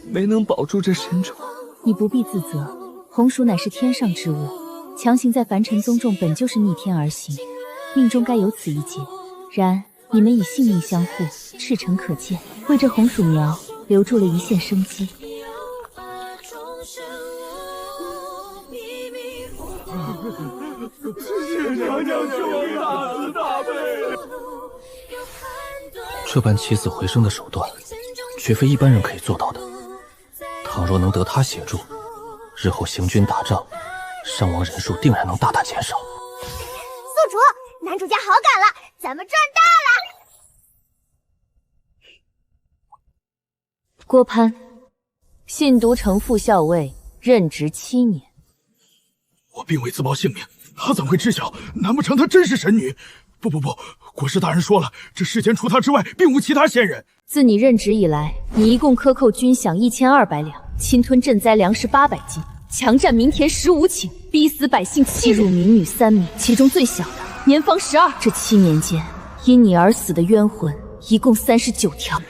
没能保住这神种。你不必自责，红薯乃是天上之物，强行在凡尘宗众本就是逆天而行，命中该有此一劫。然你们以性命相护，赤诚可见，为这红薯苗留住了一线生机。是娘娘救命大慈大悲。这般起死回生的手段，绝非一般人可以做到的。倘若能得他协助，日后行军打仗，伤亡人数定然能大大减少。宿主，男主家好感了，咱们赚大了！郭攀，信都城副校尉，任职7年。我并未自报姓名，他怎会知晓？难不成她真是神女？不，国师大人说了，这世间除他之外，并无其他仙人。自你任职以来，你一共克扣军饷1200两，侵吞赈灾粮食800斤，强占民田15顷，逼死百姓7人，民女3名，其中最小的年方12。这7年间，因你而死的冤魂一共39条。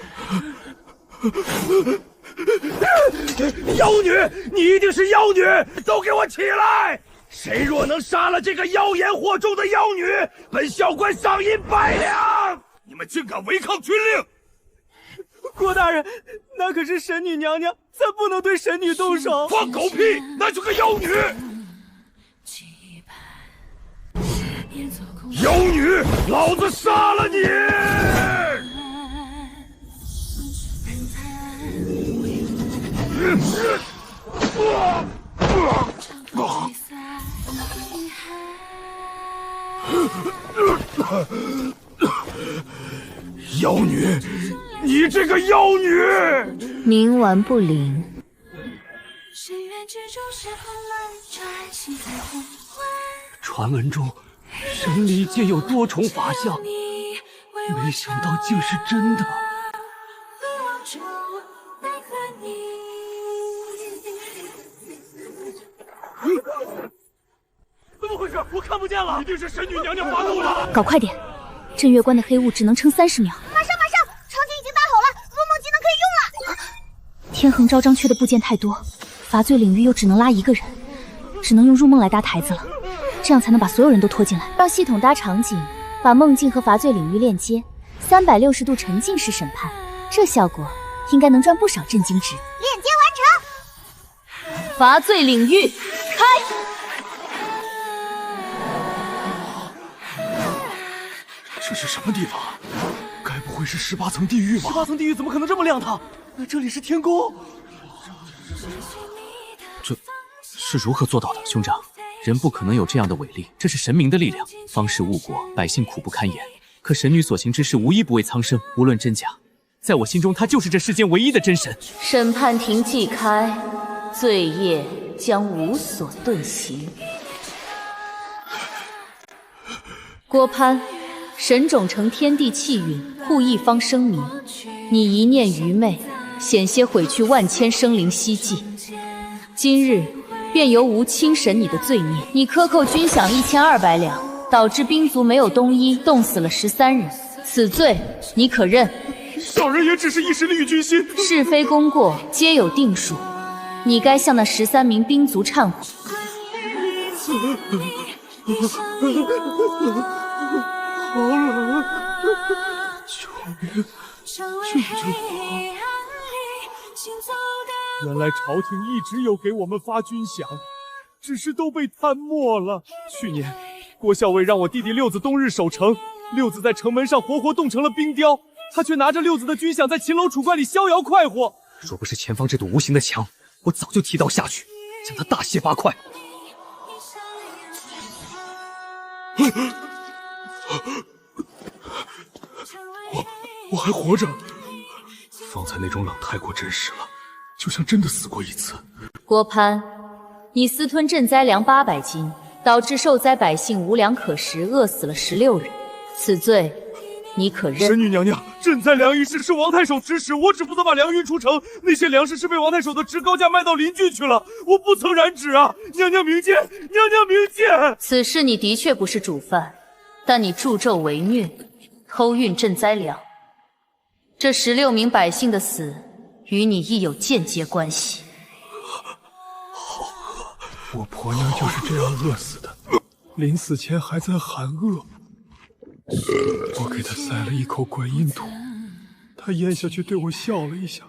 妖女，你一定是妖女！都给我起来！谁若能杀了这个妖言惑众的妖女，本校官赏银100两！你们竟敢违抗军令！郭大人，那可是神女娘娘，咱不能对神女动手。放狗屁！那是个妖女！妖女，老子杀了你！妖女，你这个妖女！冥顽不灵。传闻中，神里皆有多重法相，没想到竟是真的。怎么回事？我看不见了，一定是神女娘娘发怒了。搞快点，镇月关的黑雾只能撑30秒。马上，长景已经大好了，入梦技能可以用了。天恒昭彰缺的部件太多，罚罪领域又只能拉1个人，只能用入梦来搭台子了，这样才能把所有人都拖进来。让系统搭场景，把梦境和罚罪领域链接，360度沉浸式审判，这效果应该能赚不少震惊值。链接完成，罚罪领域开。这是什么地方？该不会是18层地狱吧？18层地狱怎么可能这么亮堂？这里是天宫。这是如何做到的？兄长，人不可能有这样的伟力，这是神明的力量。方士误国，百姓苦不堪言。可神女所行之事，无一不为苍生，无论真假，在我心中，她就是这世间唯一的真神。审判庭既开，罪业将无所遁形。郭攀，神种承天地气运，护一方生民。你一念愚昧，险些毁去万千生灵希冀。今日便由吾轻审你的罪孽。你克扣军饷1200两，导致兵卒没有冬衣，冻死了13人。此罪你可认？小人也只是一时利欲君心，是非功过皆有定数，你该向那13名兵卒忏悔。好冷，求你，救救我！原来朝廷一直有给我们发军饷，只是都被贪没了。去年，郭校尉让我弟弟六子冬日守城，六子在城门上活活冻成了冰雕，他却拿着六子的军饷在秦楼楚关里逍遥快活。若不是前方这堵无形的墙，我早就提刀下去，将他大卸八块。我还活着。方才那种冷太过真实了，就像真的死过一次。郭攀，你私吞赈灾粮800斤，导致受灾百姓无粮可食，饿死了16人，此罪你可认？神女娘娘，赈灾粮一事是王太守指使，我只负责把粮运出城，那些粮食是被王太守的职高价卖到邻居去了，我不曾染指啊！娘娘明鉴，娘娘明鉴。此事你的确不是主犯，但你助纣为虐，偷运赈灾粮，这16名百姓的死与你亦有间接关系。好饿，我婆娘就是这样饿死的，临死前还在喊饿。我给她塞了一口观音土，她咽下去对我笑了一下，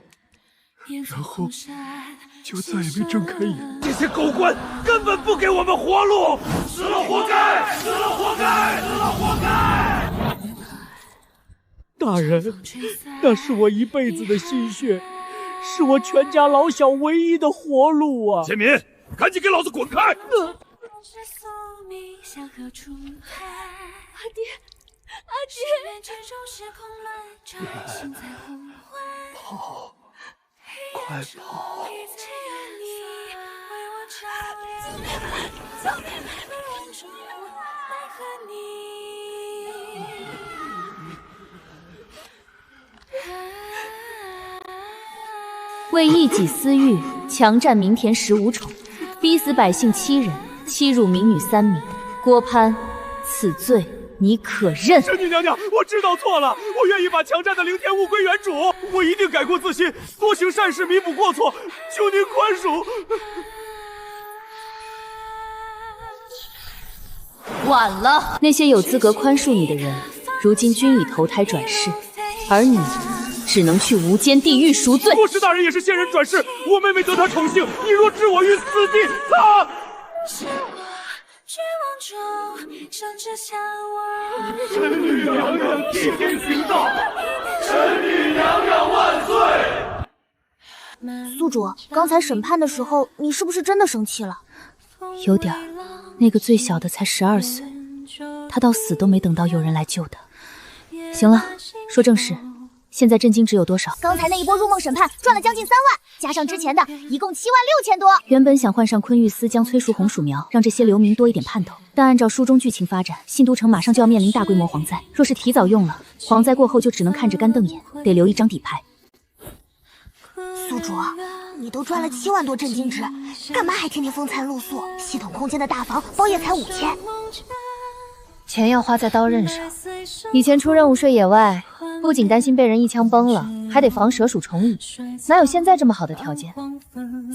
然后就再也没睁开眼。这些狗官根本不给我们活路，死了活该，死了活该，死了活该！大人，那是我一辈子的心血，是我全家老小唯一的活路啊！钱民，赶紧给老子滚开！阿爹，阿爹！跑，快跑！为一己私欲，强占民田15宠，逼死百姓7人，欺辱民女3名。郭攀，此罪你可认？神女娘娘，我知道错了，我愿意把强占的灵田物归原主，我一定改过自新，多行善事，弥补过错，求您宽恕。晚了，那些有资格宽恕你的人，如今均已投胎转世，而你只能去无间地狱赎罪。郭氏大人也是仙人转世，我妹妹得他宠幸，你若置我于死地，他。神女娘娘替天行道，神女娘娘万岁！宿主，刚才审判的时候，你是不是真的生气了？有点儿。那个最小的才12岁，他到死都没等到有人来救他。行了，说正事，现在震惊值有多少？刚才那一波入梦审判赚了将近3万，加上之前的，一共76000多。原本想换上昆玉丝将催熟红薯苗，让这些流民多一点盼头，但按照书中剧情发展，信都城马上就要面临大规模蝗灾，若是提早用了，蝗灾过后就只能看着干瞪眼，得留一张底牌。宿主，你都赚了7万多震惊值，干嘛还天天风餐露宿？系统空间的大房包夜才5000，钱要花在刀刃上。以前出任务睡野外，不仅担心被人一枪崩了，还得防蛇鼠虫蚁，哪有现在这么好的条件？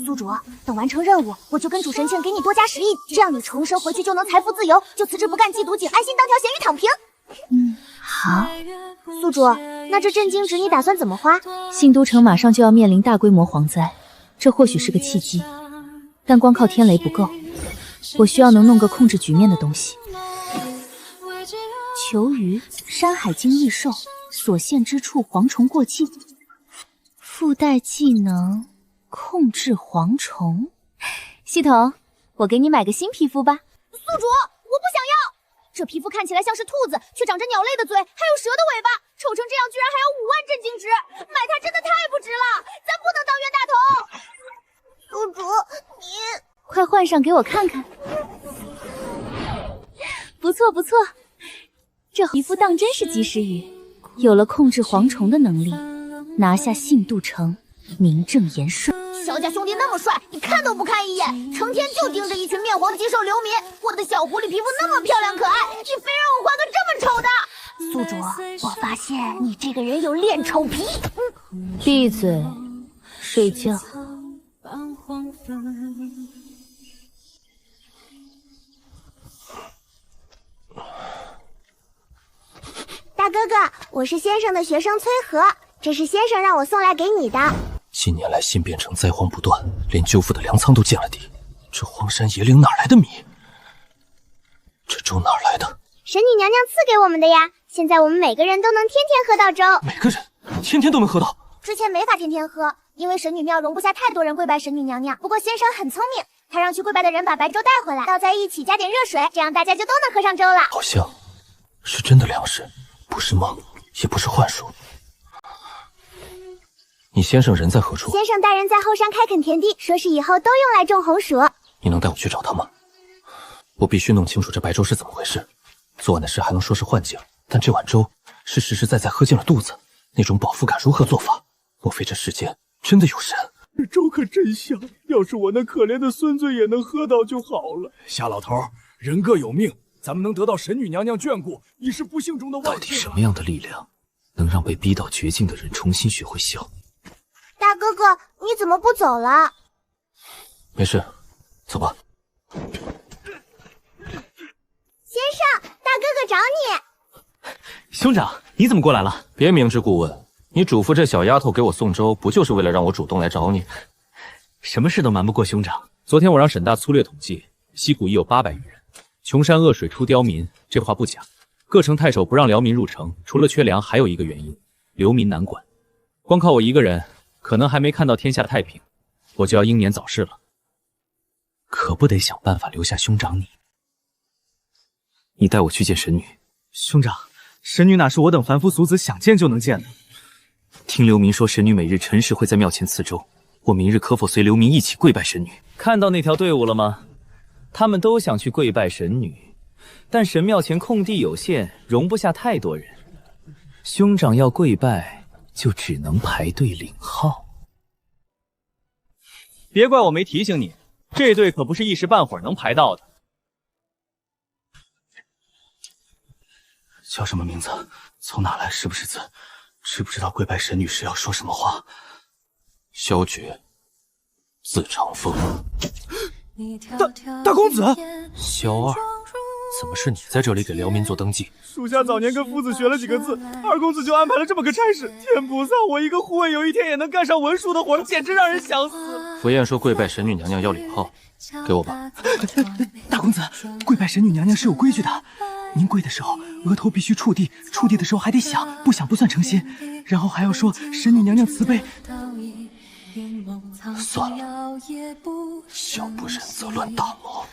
宿主，等完成任务，我就跟主神仙给你多加10亿，这样你重生回去就能财富自由，就辞职不干祭毒，仅安心当条咸鱼躺平。好。宿主，那这震惊值你打算怎么花？信都城马上就要面临大规模蝗灾，这或许是个契机，但光靠天雷不够，我需要能弄个控制局面的东西。求鱼，山海经异兽，所现之处蝗虫过境，附带技能控制蝗虫。系统，我给你买个新皮肤吧。宿主，我不想要。这皮肤看起来像是兔子，却长着鸟类的嘴，还有蛇的尾巴，丑成这样居然还要5万震惊值，买它真的太不值了，咱不能当冤大头。宿主，你快换上给我看看。不错不错，这皮肤当真是及时雨，有了控制蝗虫的能力，拿下信都城，名正言顺。萧家兄弟那么帅，你看都不看一眼，成天就盯着一群面黄肌瘦流民。我的小狐狸皮肤那么漂亮可爱，你非让我换个这么丑的？宿主，我发现你这个人有恋丑癖。闭嘴，睡觉。大哥哥，我是先生的学生崔和，这是先生让我送来给你的。近年来信变城灾荒不断，连舅父的粮仓都见了底。这荒山野岭哪来的米？这粥哪来的？神女娘娘赐给我们的呀。现在我们每个人都能天天喝到粥。每个人天天都能喝到？之前没法天天喝，因为神女庙容不下太多人跪拜神女娘娘。不过先生很聪明，他让去跪拜的人把白粥带回来，倒在一起，加点热水，这样大家就都能喝上粥了。好像是真的粮食，不是梦，也不是幻术。你先生人在何处？先生大人在后山开垦田地，说是以后都用来种红薯。你能带我去找他吗？我必须弄清楚这白粥是怎么回事。昨晚的事还能说是幻境，但这碗粥是实实在在喝进了肚子，那种饱腹感如何做法？莫非这世间真的有神？这粥可真香，要是我那可怜的孙子也能喝到就好了。夏老头，人各有命，咱们能得到神女娘娘眷顾，已是不幸中的万幸。到底什么样的力量能让被逼到绝境的人重新学会笑？大哥哥，你怎么不走了？没事，走吧。先生，大哥哥找你。兄长，你怎么过来了？别明知故问，你嘱咐这小丫头给我送粥，不就是为了让我主动来找你？什么事都瞒不过兄长。昨天我让沈大粗略统计，西谷已有800余人。穷山恶水出刁民，这话不假。各城太守不让辽民入城，除了缺粮，还有一个原因：流民难管。光靠我一个人，可能还没看到天下太平，我就要英年早逝了。可不得想办法留下兄长你。你带我去见神女。兄长，神女哪是我等凡夫俗子想见就能见的？听流民说，神女每日辰时会在庙前赐粥，我明日可否随流民一起跪拜神女？看到那条队伍了吗？他们都想去跪拜神女，但神庙前空地有限，容不下太多人。兄长要跪拜，就只能排队领号。别怪我没提醒你，这队可不是一时半会儿能排到的。叫什么名字？从哪来？识不识字？知不知道跪拜神女时要说什么话？萧绝，字长风。大公子，萧二，怎么是你在这里给辽民做登记？属下早年跟夫子学了几个字，二公子就安排了这么个差事。天菩萨，我一个护卫有一天也能干上文书的活，简直让人想死。符砚说跪拜神女娘娘要领号，给我吧。大公子，跪拜神女娘娘是有规矩的。您跪的时候，额头必须触地，触地的时候还得响，不响不算诚心。然后还要说神女娘娘慈悲。算了，小不忍则乱大谋。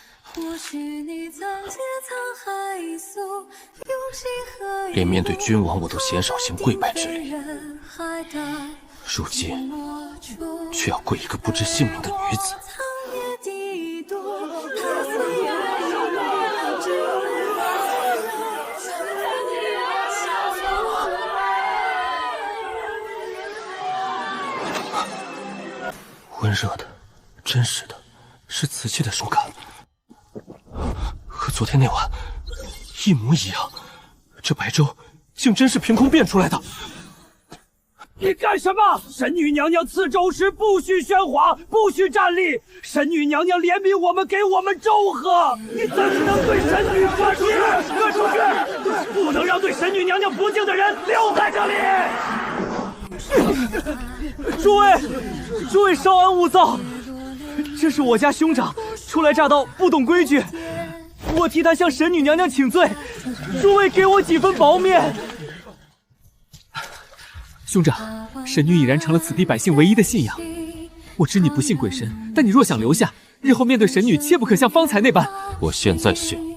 连面对君王我都鲜少行跪拜之礼，如今却要跪一个不知姓名的女子。温热的，真实的，是瓷器的手感，和昨天那碗一模一样。这白粥竟真是凭空变出来的。你干什么？神女娘娘赐粥时不许喧哗，不许站立。神女娘娘怜悯我们，给我们粥喝。你怎么能对神女说出去？滚出去！不能让对神女娘娘不敬的人留在这里。诸位稍安勿躁，这是我家兄长初来乍到，不懂规矩，我替他向神女娘娘请罪，诸位给我几分薄面。兄长，神女已然成了此地百姓唯一的信仰。我知你不信鬼神，但你若想留下，日后面对神女，切不可像方才那般。我现在信。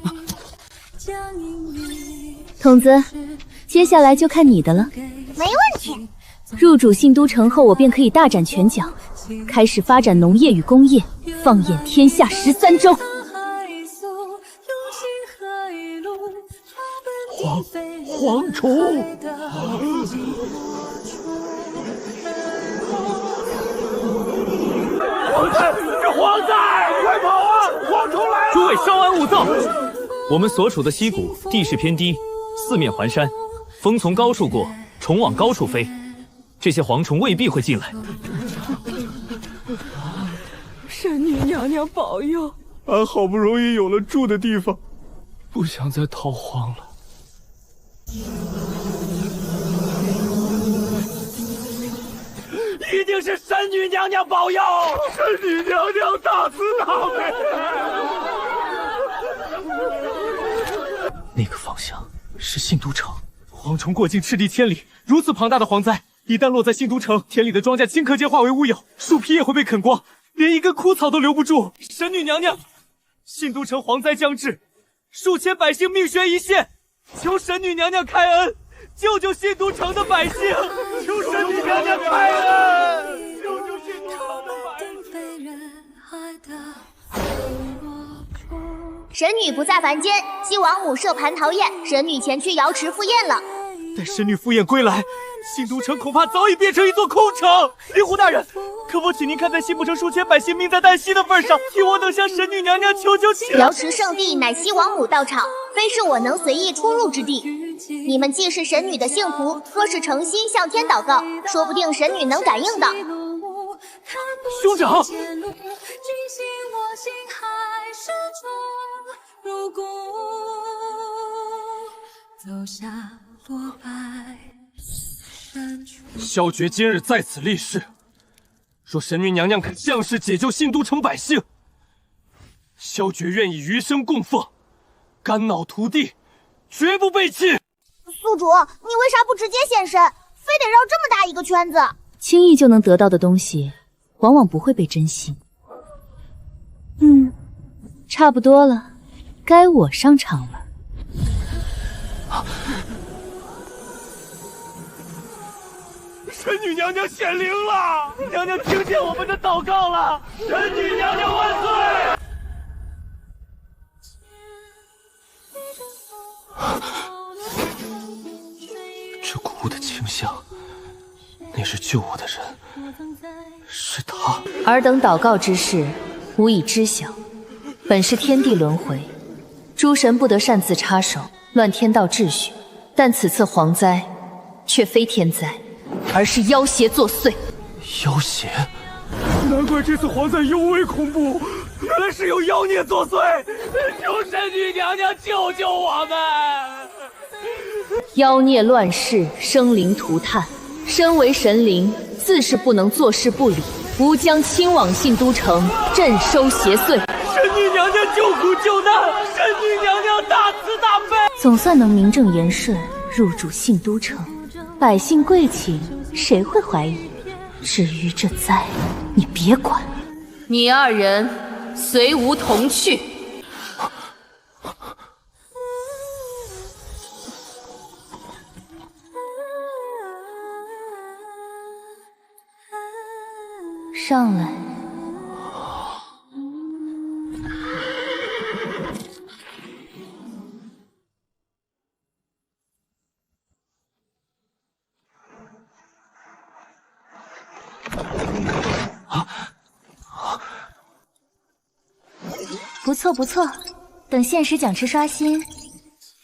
童子，接下来就看你的了。没问题。入主信都城后，我便可以大展拳脚，开始发展农业与工业，放眼天下13州。蝗虫！蝗灾！快跑啊！蝗虫来了！诸位稍安勿躁，我们所处的溪谷地势偏低，四面环山，风从高处过，虫往高处飞，这些蝗虫未必会进来。神女娘娘保佑！俺好不容易有了住的地方，不想再逃荒了。一定是神女娘娘保佑！神女娘娘大慈大悲！那个方向是信都城。蝗虫过境赤地千里，如此庞大的蝗灾，一旦落在信都城，田里的庄稼顷刻间化为乌有，树皮也会被啃光，连一根枯草都留不住。神女娘娘，信都城蝗灾将至，数千百姓命悬一线，求神女娘娘开恩，救救信都城的百姓！求神女娘娘开恩，救救信都城的百姓！神女不在凡间，西王母设蟠桃宴，神女前去瑶池赴宴了。待神女赴宴归来，信都城恐怕早已变成一座空城。灵狐大人，可否请您看在西府城数千百姓命在旦夕的份上，替我等向神女娘娘求求情？瑶池圣地乃西王母道场，非是我能随意出入之地。你们既是神女的信徒，若是诚心向天祷告，说不定神女能感应的。兄长，萧诀今日在此立誓，若神女娘娘肯降世解救信都城百姓，萧诀愿以余生供奉，肝脑涂地，绝不背弃。宿主，你为啥不直接现身，非得绕这么大一个圈子？轻易就能得到的东西，往往不会被珍惜。差不多了，该我上场了。神女娘娘显灵了！娘娘听见我们的祷告了！神女娘娘万岁！这古物的清香，那是救我的人，是他。尔等祷告之事，无以知晓。本是天地轮回，诸神不得擅自插手，乱天道秩序。但此次蝗灾，却非天灾，而是妖邪作祟。妖邪？难怪这次蝗灾尤为恐怖，原来是有妖孽作祟！求神女娘娘救救我们！妖孽乱世，生灵涂炭。身为神灵，自是不能坐视不理。吾将亲往信都城，镇收邪祟。神女娘娘救苦救难，神女娘娘大慈大悲。总算能名正言顺入主信都城，百姓贵请，谁会怀疑？至于这灾，你别管。你二人随吾同去。上来。不错不错，等限时奖池刷新，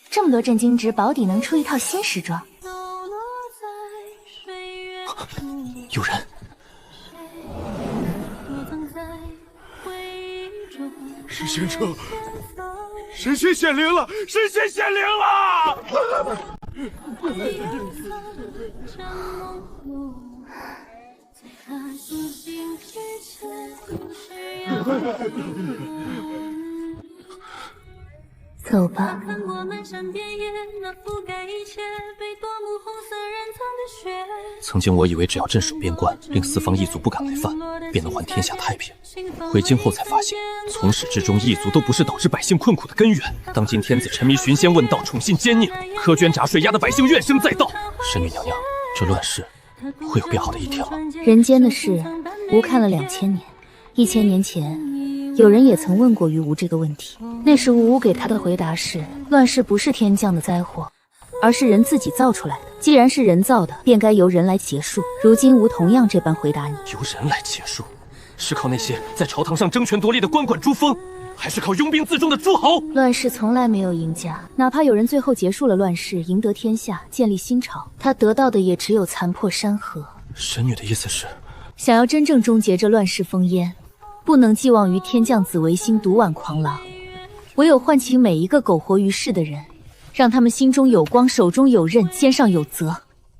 这么多镇金值，保底能出一套新时装。有人！是仙车，神仙显灵了！神仙显灵了！走吧。曾经我以为只要镇守边关，令四方异族不敢来犯，便能还天下太平。回京后才发现，从始至终异族都不是导致百姓困苦的根源。当今天子沉迷寻仙问道，宠信奸佞，苛捐杂税，压得百姓怨声载道。神女娘娘，这乱世会有变好的一天吗？人间的事，吾看了2000年。1000年前，有人也曾问过于吾这个问题。那时吾给他的回答是：乱世不是天降的灾祸，而是人自己造出来的。既然是人造的，便该由人来结束。如今吾同样这般回答你。由人来结束，是靠那些在朝堂上争权夺利的官管珠峰，还是靠拥兵自重的诸侯？乱世从来没有赢家，哪怕有人最后结束了乱世，赢得天下，建立新朝，他得到的也只有残破山河。神女的意思是，想要真正终结这乱世烽烟，不能寄望于天降紫微星毒挽狂澜，唯有唤醒每一个苟活于世的人，让他们心中有光，手中有刃，肩上有责，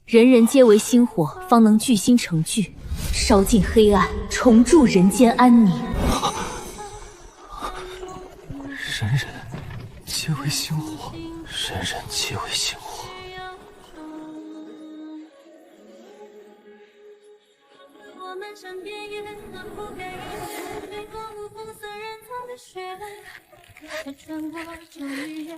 人人皆为星火，方能聚星成聚，烧尽黑暗，重铸人间安宁。人人皆为星火，人人皆为星火。我们身边也能不该被光无肤色染藏的血，穿过这日夜。